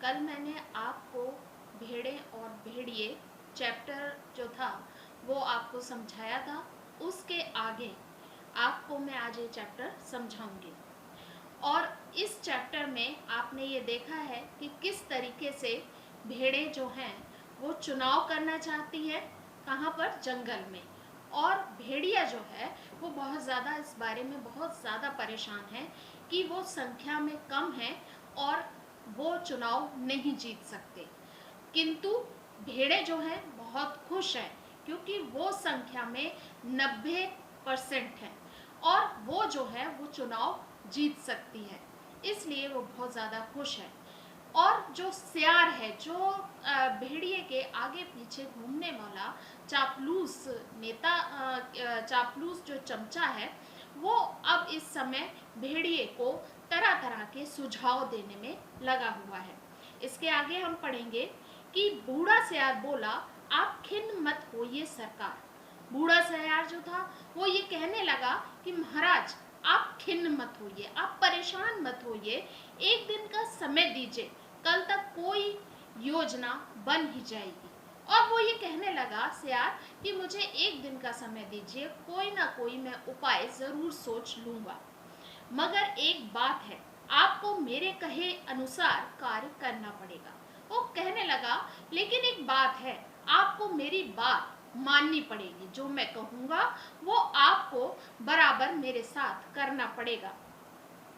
कल मैंने आपको भेड़ें और भेड़िए चैप्टर जो था वो आपको समझाया था। उसके आगे आपको मैं आज ये चैप्टर समझाऊंगी। और इस चैप्टर में आपने ये देखा है कि किस तरीके से भेड़ें जो हैं वो चुनाव करना चाहती है, कहाँ पर, जंगल में। और भेड़िया जो है वो बहुत ज़्यादा इस बारे में बहुत ज़्यादा परेशान है कि वो संख्या में कम है और वो चुनाव नहीं जीत सकते। किंतु भेड़ें जो हैं बहुत खुश हैं क्योंकि वो संख्या में 90% है और वो जो है वो चुनाव जीत सकती है, इसलिए वो बहुत ज़्यादा खुश है। और जो सियार है, जो भेड़िए के आगे पीछे घूमने वाला चापलूस नेता, चापलूस जो चमचा है, वो अब इस समय भेड़िए को तरह तरह के सुझाव देने में लगा हुआ है। इसके आगे हम पढ़ेंगे कि बूढ़ा सियार बोला, आप खिन्न मत होइए सरकार। बूढ़ा सियार जो था वो ये कहने लगा कि महाराज आप खिन्न मत होइए, आप परेशान मत होइए, एक दिन का समय दीजिए, कल तक कोई योजना बन ही जाएगी। और वो ये कहने लगा सियार कि मुझे एक दिन का समय दीजिए, कोई ना कोई मैं उपाय जरूर सोच लूंगा, मगर एक बात है, आपको मेरे कहे अनुसार कार्य करना पड़ेगा। वो कहने लगा लेकिन एक बात है, आपको मेरी बात माननी पड़ेगी, जो मैं कहूँगा वो आपको बराबर मेरे साथ करना पड़ेगा।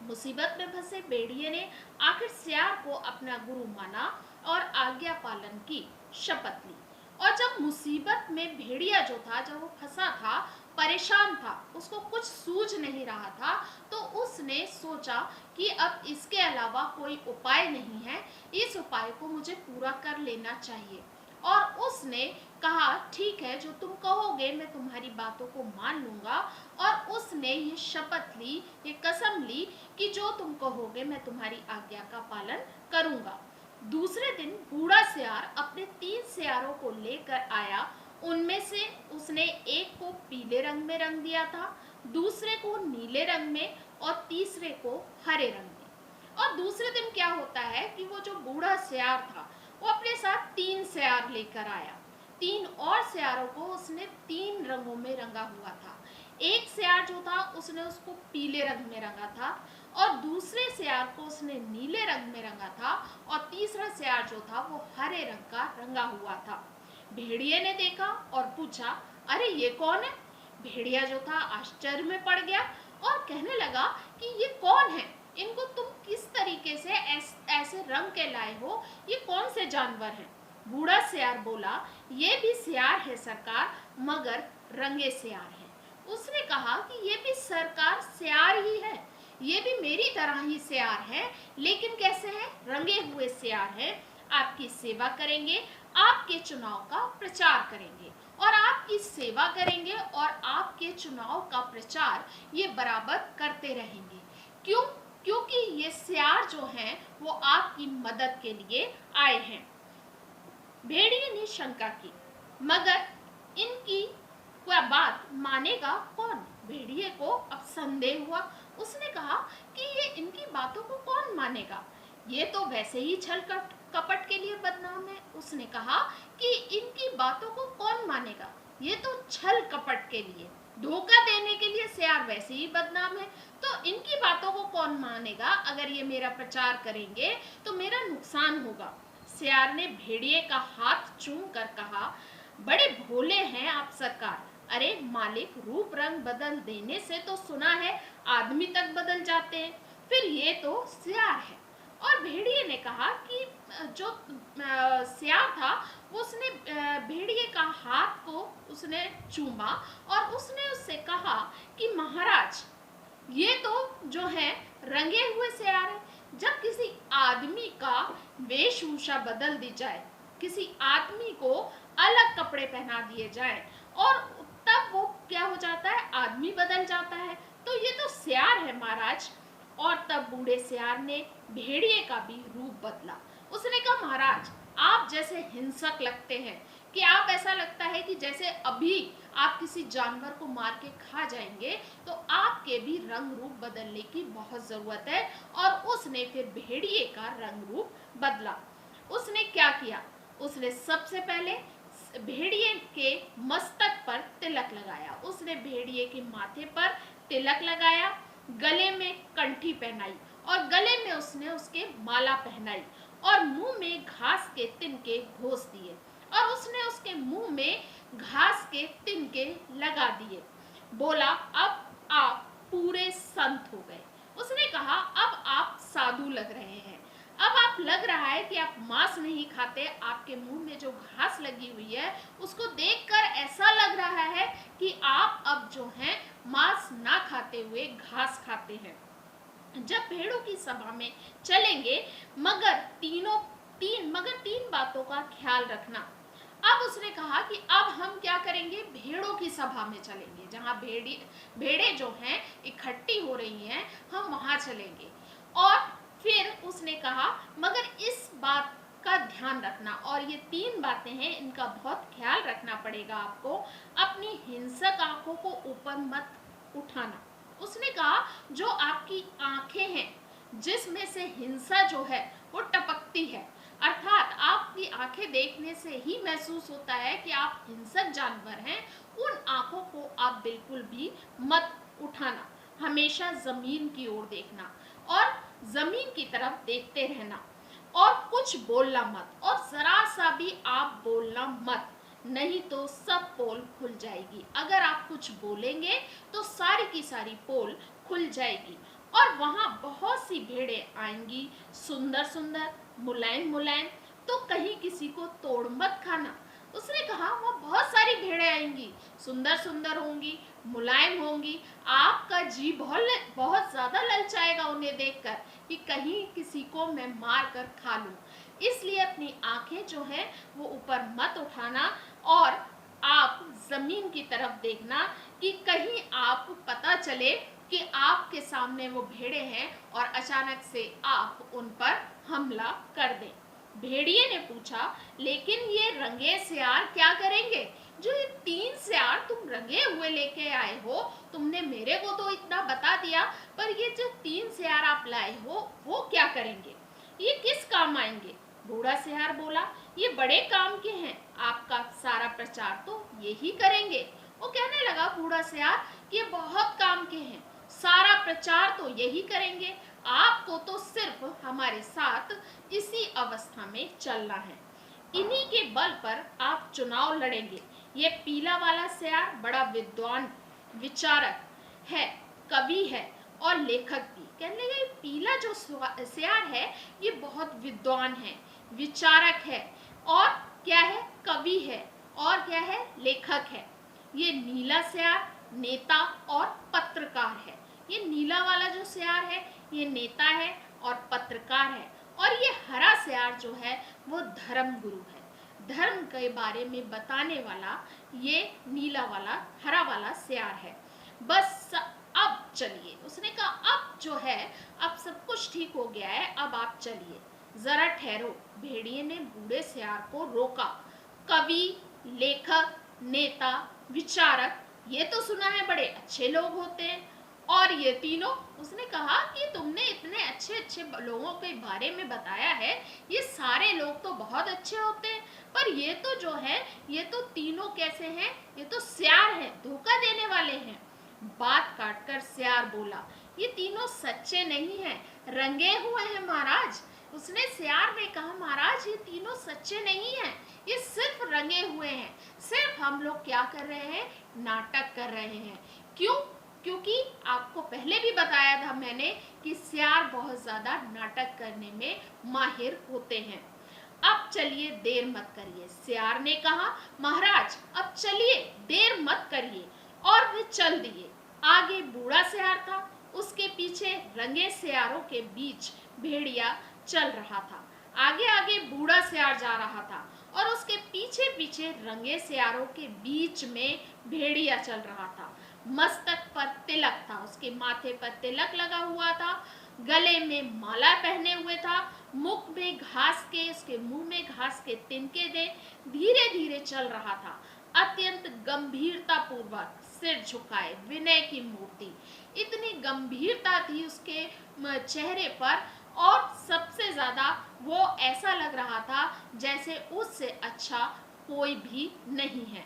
मुसीबत में फंसे भेड़िए ने आखिर सियार को अपना गुरु माना और आज्ञा पालन की शपथ ली। और जब मुसीबत में भेड़िया जो था, जब वो फंसा था, परेशान था, उसको कुछ सूझ नहीं रहा था, तो उसने सोचा कि अब इसके अलावा कोई उपाय नहीं है, इस उपाय को मुझे पूरा कर लेना चाहिए। और उसने कहा ठीक है, जो तुम कहोगे मैं तुम्हारी बातों को मान लूंगा। और उसने ये शपथ ली, ये कसम ली कि जो तुम कहोगे मैं तुम्हारी आज्ञा का पालन करूंगा। दूसरे दिन बूढ़ा सियार अपने 3 सियारों को लेकर आया। उनमें से उसने एक को पीले रंग में रंग दिया था, दूसरे को नीले रंग में और तीसरे को हरे रंग में। और दूसरे दिन क्या होता है कि वो जो बूढ़ा सियार था वो अपने साथ 3 सियार लेकर आया। 3 और सियारों को उसने 3 रंगों में रंगा हुआ था। एक सियार जो था उसने उसको पीले रंग में रंगा था और दूसरे सियार को उसने नीले रंग में रंगा था और तीसरा सियार जो था वो हरे रंग का रंगा हुआ था। भेड़िए ने देखा और पूछा, अरे ये कौन है? भेड़िया जो था आश्चर्य में पड़ गया और कहने लगा कि ये कौन है, इनको तुम किस तरीके से ऐसे रंग के लाए हो, ये कौन से जानवर हैं? बूढ़ा सियार बोला, ये भी सियार है सरकार, मगर रंगे सियार है। उसने कहा कि ये भी सरकार सियार ही है, ये भी मेरी तरह ही सियार है, लेकिन कैसे हैं? रंगे हुए सियार हैं। आपकी सेवा करेंगे, आपके चुनाव का प्रचार करेंगे और आपकी सेवा करेंगे और आपके चुनाव का प्रचार ये बराबर करते रहेंगे। क्यों? क्योंकि ये सियार जो हैं वो आपकी मदद के लिए आए हैं। भेड़िए ने शंका की, मगर इनकी कोई बात मानेगा कौन? भेड़िए को अब संदेह हुआ। उसने कहा कि ये इनकी बातों को कौन मानेगा, ये तो वैसे ही छल कपट के लिए बदनाम है। उसने कहा कि इनकी बातों को कौन मानेगा, ये तो छल कपट के लिए, धोखा देने के लिए सियार वैसे ही बदनाम है, तो इनकी बातों को कौन मानेगा? अगर ये मेरा प्रचार करेंगे तो मेरा नुकसान होगा। सियार ने भेड़िए का हाथ चूम कर कहा, बड़े भोले हैं आप सरकार। अरे मालिक, रूप रंग बदल देने से तो सुना है आदमी तक बदल जाते हैं, फिर ये तो सियार है। और भेड़िए ने कहा कि जो सियार था उसने भेड़िए का हाथ को उसने चूमा और उसने उससे कहा कि महाराज, ये तो जो है रंगे हुए सियार है। जब किसी आदमी का वेशभूषा बदल दी जाए, किसी आदमी को अलग कपड़े पहना दिए जाए और तब वो क्या हो जाता है, आदमी बदल जाता है, तो ये तो सियार है महाराज। और तब बूढ़े सियार ने भेड़िए का भी रूप बदला। उसने कहा, महाराज आप जैसे हिंसक लगते हैं कि आप, ऐसा लगता है कि जैसे अभी आप किसी जानवर को मार के खा जाएंगे तो आपके भी रंग रूप बदलने की बहुत जरूरत है। और उसने फिर भेड़िए का रंग रूप बदला। उसने क्या किया, उसने सबसे पहले भेड़िए के मस्तक पर तिलक लगाया। उसने भेड़िए के माथे पर तिलक लगाया, गले में कंठी पहनाई और गले में उसने उसके माला पहनाई और मुंह में घास के तिनके घोंस दिए और उसने उसके मुंह में घास के तिनके लगा दिए। बोला, अब आप पूरे संत हो गए। उसने कहा, अब आप साधु लग रहे हैं। अब आप लग रहा है कि आप मांस नहीं खाते। आपके मुंह में जो घास लगी हुई है उसको देखकर ऐसा लग रहा है कि आप अब जो हैं मांस ना खाते हुए घास खाते हैं। जब भेड़ों की सभा में चलेंगे मगर तीन बातों का ख्याल रखना। अब उसने कहा कि अब हम क्या करेंगे, भेड़ों की सभा में चलेंगे, जहां भेड़े जो हैं इकट्ठी हो रही हैं, हम वहां चलेंगे। और फिर उसने कहा, मगर इस बात का ध्यान रखना, और ये 3 बातें हैं, इनका बहुत ख्याल रखना पड़ेगा आपको। अपनी हिंसक आंखों को ऊपर मत उठाना। उसने कहा, जो आपकी आंखें हैं जिसमें से हिंसा जो है वो टपकती है, अर्थात आपकी आंखें देखने से ही महसूस होता है कि आप हिंसक जानवर हैं, उन आंखों को आप बिल्कुल भी मत उठाना। हमेशा जमीन की ओर देखना और जमीन की तरफ देखते रहना और कुछ बोलना मत, और जरा सा भी आप बोलना मत, नहीं तो सब पोल खुल जाएगी। अगर आप कुछ बोलेंगे तो सारी की सारी पोल खुल जाएगी और वहां बहुत सी भेड़े आएंगी, सुंदर सुंदर, मुलायम मुलायम, तो कहीं किसी को तोड़ मत खाना। उसने कहा, वो बहुत सारी भेड़े आएंगी, सुंदर सुंदर होंगी, मुलायम होंगी, आपका जी बहुत बहुत ज्यादा ललचाएगा उन्हें देखकर कि कहीं किसी को मैं मार कर खा लूं। इसलिए अपनी आंखें जो है वो ऊपर मत उठाना और आप जमीन की तरफ देखना कि कहीं आप पता चले कि आपके सामने वो भेड़े हैं और अचानक से आप उन पर हमला कर दें। भेड़िए ने पूछा, लेकिन ये रंगे सियार क्या करेंगे? जो ये 3 सियार तुम रंगे हुए लेके आए हो, तुमने मेरे को तो इतना बता दिया, पर ये जो 3 सियार आप लाए हो वो क्या करेंगे? ये किस काम आएंगे? बूढ़ा सियार बोला, ये बड़े काम के हैं, आपका सारा प्रचार तो यही करेंगे। वो कहने लगा, बूढ़ा सियार, ये बहुत काम के हैं, सारा प्रचार तो यही करेंगे, आपको तो सिर्फ हमारे साथ इसी अवस्था में चलना है, इन्हीं के बल पर आप चुनाव लड़ेंगे। ये पीला वाला सियार बड़ा विद्वान विचारक है, कवि है और लेखक भी। कहने लगे, पीला जो सियार है ये बहुत विद्वान है, विचारक है और क्या है, कवि है और क्या है, लेखक है। ये नीला सियार नेता और पत्रकार है। ये नीला वाला जो सियार है ये नेता है और पत्रकार है, और ये हरा सियार जो है वो धर्म गुरु है, धर्म के बारे में बताने वाला ये नीला वाला हरा वाला सियार है। बस अब चलिए। उसने कहा, अब जो है अब सब कुछ ठीक हो गया है, अब आप चलिए, जरा ठहरो। भेड़िए ने बूढ़े सियार को रोका। कवि, लेखक, नेता, विचारक, ये तो सुना है बड़े अच्छे लोग होते हैं, और ये तीनों? उसने कहा कि तुमने इतने अच्छे अच्छे लोगों के बारे में बताया है, ये सारे लोग तो बहुत अच्छे होते हैं, पर ये तो जो है ये तो तीनों कैसे हैं, ये तो सियार हैं, धोखा देने वाले हैं। बात काटकर सियार बोला, ये तीनों सच्चे नहीं हैं, रंगे हुए हैं महाराज। उसने सियार ने कहा, महाराज ये तीनों सच्चे नहीं हैं, ये सिर्फ रंगे हुए हैं, सिर्फ हम लोग क्या कर रहे हैं, नाटक कर रहे हैं। क्यों? क्योंकि आपको पहले भी बताया था मैंने कि सियार बहुत ज्यादा नाटक करने में माहिर होते हैं। अब चलिए, देर मत करिए। सियार ने कहा, महाराज अब चलिए, देर मत करिए, और वे चल दिए। आगे बूढ़ा सियार था, उसके पीछे रंगे सियारों के बीच भेड़िया चल रहा था। आगे आगे बूढ़ा सियार जा रहा था और उसके पीछे पीछे रंगे सियारों के बीच में भेड़िया चल रहा था। मस्तक पर तिलक था, उसके माथे पर तिलक लगा हुआ था, गले में माला पहने हुए था, मुख में घास के, उसके मुंह में घास के तिनके दे, धीरे धीरे चल रहा था। अत्यंत गंभीरता पूर्वक सिर झुकाए, विनय की मूर्ति। इतनी गंभीरता थी उसके चेहरे पर, और सबसे ज्यादा वो ऐसा लग रहा था जैसे उससे अच्छा कोई भी नहीं है।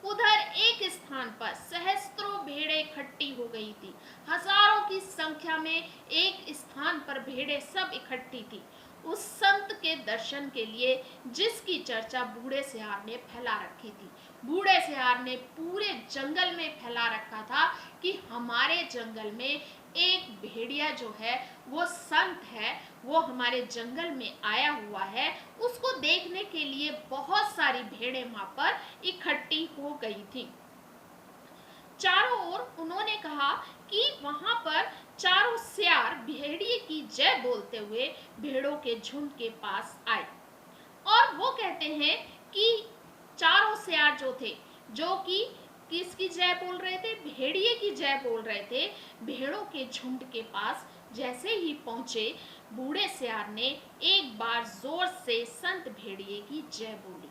उधर एक स्थान पर सहस्त्रों भेड़ें इकट्ठी हो गई थी। हजारों की संख्या में एक स्थान पर भेड़ें सब इकट्ठी थी, उस संत के दर्शन के लिए जिसकी चर्चा बूढ़े सियार ने फैला रखी थी। बूढ़े सियार ने पूरे जंगल में फैला रखा था कि हमारे जंगल में एक भेड़िया जो है वो संत है, वो हमारे जंगल में आया हुआ है। उसको देखने के लिए बहुत सारी भेड़ें वहां पर इकट्ठी हो गई थी। चारों ओर उन्होंने कहा कि वहां पर चारों सियार भेड़िए की जय बोलते हुए भेड़ों के झुंड के पास आए, और वो कहते हैं कि चारों सियार जो थे, जो कि किसकी जय बोल रहे थे? भेड़िए की जय बोल रहे थे। भेड़ों के झुंड के पास जैसे ही पहुंचे, बूढ़े सियार ने एक बार जोर से संत भेड़िए की जय बोली,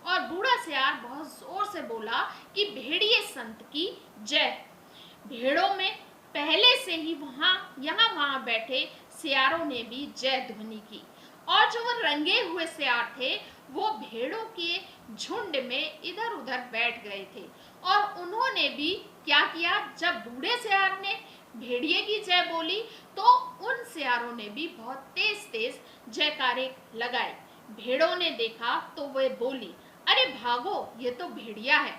और बूढ़ा सियार बहुत जोर से बोला कि भेड़िए संत की जय। भेड़ों में पहले से ही वहां बैठे सियारों ने भी जय ध्वनि की, और जो वो रंगे हुए सियार थे वो भेड़ों के झुंड में इधर उधर बैठ गए थे, और उन्होंने भी क्या किया, जब बूढ़े सियार ने भेड़िए की जय बोली तो उन सियारों ने भी बहुत तेज तेज जयकारे लगाए। भेड़ों ने देखा तो वे बोली, अरे भागो, ये तो भेड़िया है।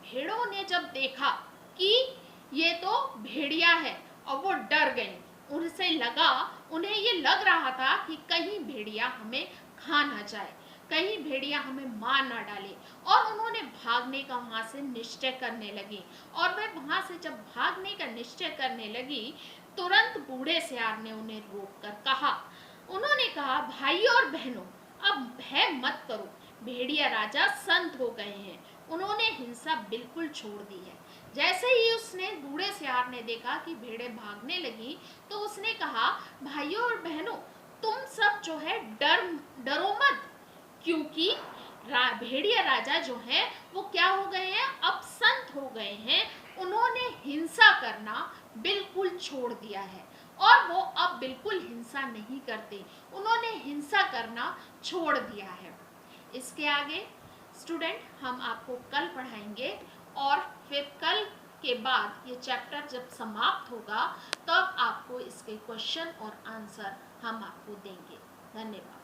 भेड़ों ने जब देखा कि ये तो भेड़िया है और वो डर गई। उन्हें ये लग रहा था कि कहीं भेड़िया हमें खा ना जाए, कहीं भेड़िया हमें मार ना डाले, और उन्होंने भागने का वहां से निश्चय करने लगी। और वह वहां से जब भागने का निश्चय करने लगी, तुरंत बूढ़े सियार ने उन्हें रोककर कहा, उन्होंने कहा, भाइयों और बहनों, अब भय मत करो, भेड़िया राजा संत हो गए हैं, उन्होंने हिंसा बिल्कुल छोड़ दी है। जैसे ही उसने बूढ़े सियार ने देखा कि भेड़ें भागने लगी, तो उसने कहा, भाइयों और बहनों, तुम सब जो है डरो मत, क्योंकि भेड़िया राजा जो है वो क्या हो गए हैं, अब संत हो गए हैं। उन्होंने हिंसा करना बिल्कुल छोड़ दिया है, और वो अब बिल्कुल हिंसा नहीं करते, उन्होंने हिंसा करना छोड़ दिया है। इसके आगे स्टूडेंट हम आपको कल पढ़ाएंगे, और फिर कल के बाद ये चैप्टर जब समाप्त होगा तब आपको इसके क्वेश्चन और आंसर हम आपको देंगे। धन्यवाद।